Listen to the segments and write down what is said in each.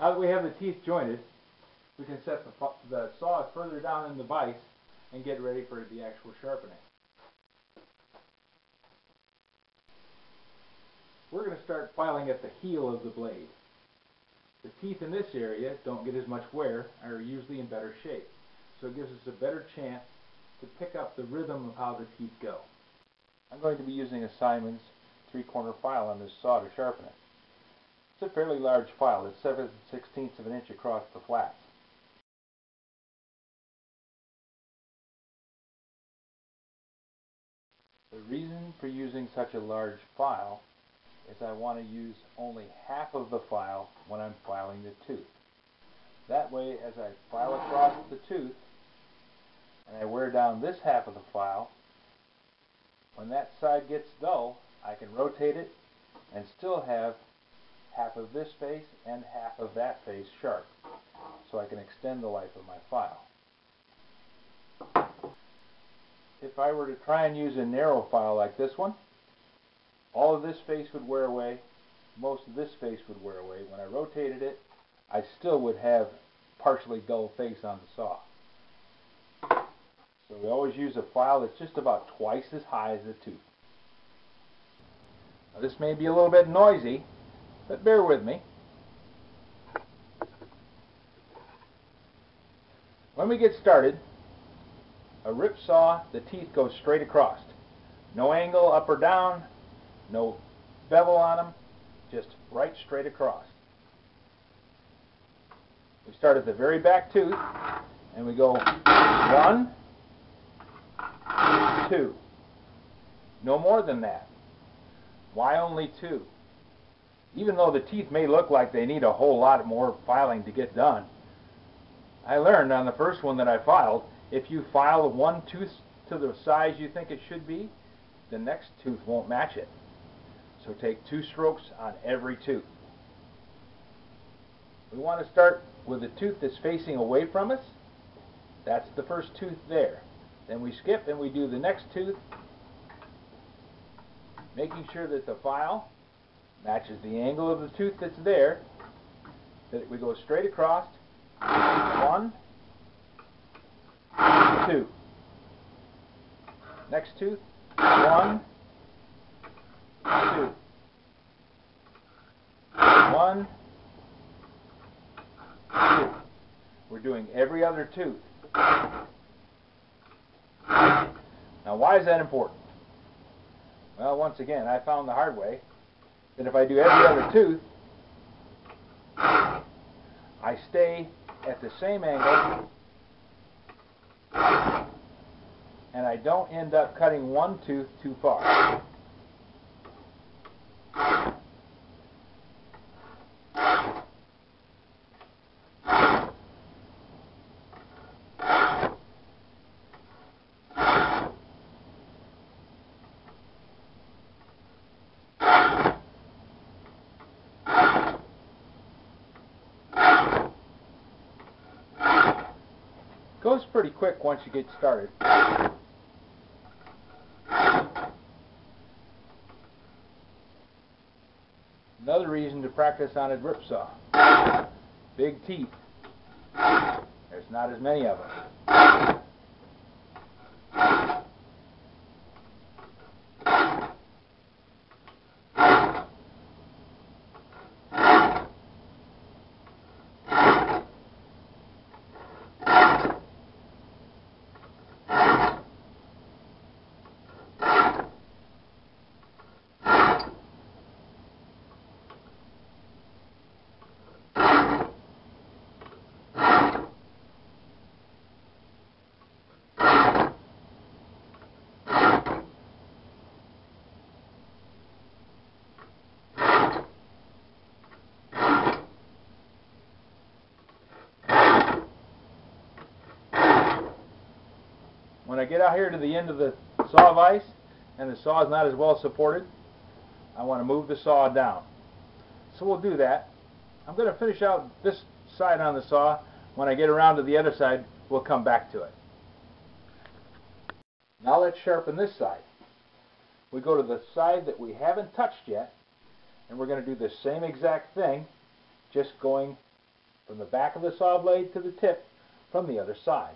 Now that we have the teeth jointed, we can set the saw further down in the vise and get ready for the actual sharpening. We're going to start filing at the heel of the blade. The teeth in this area don't get as much wear and are usually in better shape, so it gives us a better chance to pick up the rhythm of how the teeth go. I'm going to be using a Simon's 3-corner file on this saw to sharpen it. It's a fairly large file. It's 7/16 of an inch across the flats. The reason for using such a large file is I want to use only half of the file when I'm filing the tooth. That way, as I file across the tooth and I wear down this half of the file, when that side gets dull, I can rotate it and still have half of this face and half of that face sharp, so I can extend the life of my file. If I were to try and use a narrow file like this one, all of this face would wear away, most of this face would wear away. When I rotated it, I still would have partially dull face on the saw. So we always use a file that's just about twice as high as the tooth. Now this may be a little bit noisy, but bear with me. When we get started, a rip saw, the teeth go straight across. No angle up or down, no bevel on them, just right straight across. We start at the very back tooth and we go 1, 2. No more than that. Why only 2? Even though the teeth may look like they need a whole lot more filing to get done, I learned on the first one that I filed, if you file one tooth to the size you think it should be, the next tooth won't match it. So take 2 strokes on every tooth. We want to start with a tooth that's facing away from us. That's the first tooth there. Then we skip and we do the next tooth, making sure that the file matches the angle of the tooth that's there, that we go straight across. 1, 2. Next tooth, 1, 2. 1, 2. We're doing every other tooth. Now why is that important? Well, once again, I found the hard way that if I do every other tooth, I stay at the same angle and I don't end up cutting one tooth too far. Goes pretty quick once you get started. Another reason to practice on a grip saw. Big teeth. There's not as many of them. When I get out here to the end of the saw vise and the saw is not as well supported, I want to move the saw down. So we'll do that. I'm going to finish out this side on the saw. When I get around to the other side, we'll come back to it. Now let's sharpen this side. We go to the side that we haven't touched yet, and we're going to do the same exact thing, just going from the back of the saw blade to the tip from the other side.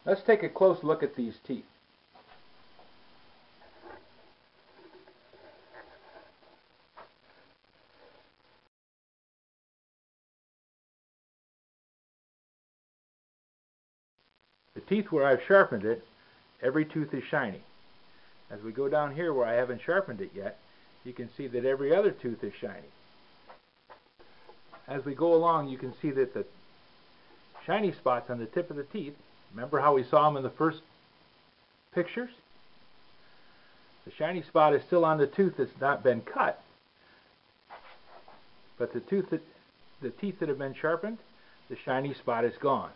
Let's take a close look at these teeth. The teeth where I've sharpened it, every tooth is shiny. As we go down here where I haven't sharpened it yet, you can see that every other tooth is shiny. As we go along, you can see that the shiny spots on the tip of the teeth, remember how we saw them in the first pictures? The shiny spot is still on the tooth that's not been cut, but the teeth that have been sharpened, the shiny spot is gone.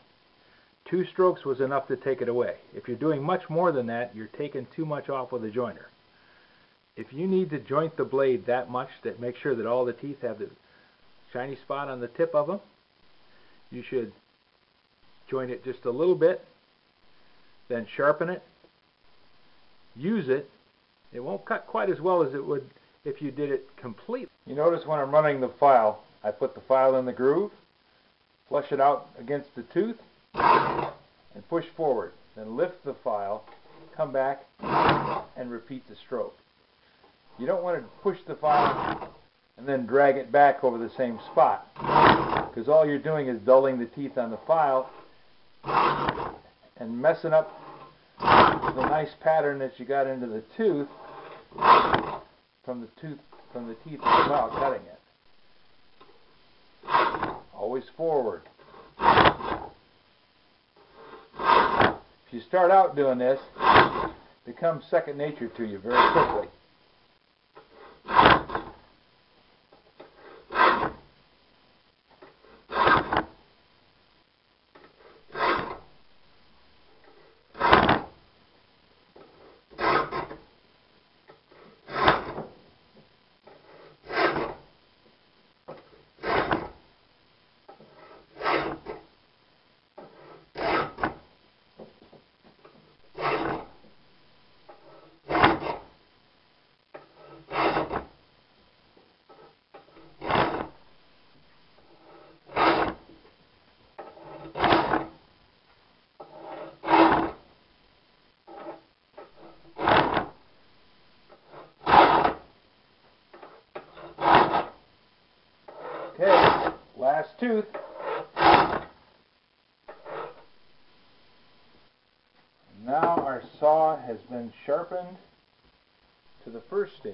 2 strokes was enough to take it away. If you're doing much more than that, you're taking too much off with a joiner. If you need to joint the blade that much to make sure that all the teeth have the shiny spot on the tip of them, you should joint it just a little bit, then sharpen it, use it. It won't cut quite as well as it would if you did it completely. You notice when I'm running the file, I put the file in the groove, flush it out against the tooth, and push forward. Then lift the file, come back, and repeat the stroke. You don't want to push the file and then drag it back over the same spot, because all you're doing is dulling the teeth on the file and messing up the nice pattern that you got into the tooth from the teeth while cutting it. Always forward. If you start out doing this, it becomes second nature to you very quickly. Okay, last tooth. Now our saw has been sharpened to the first stage.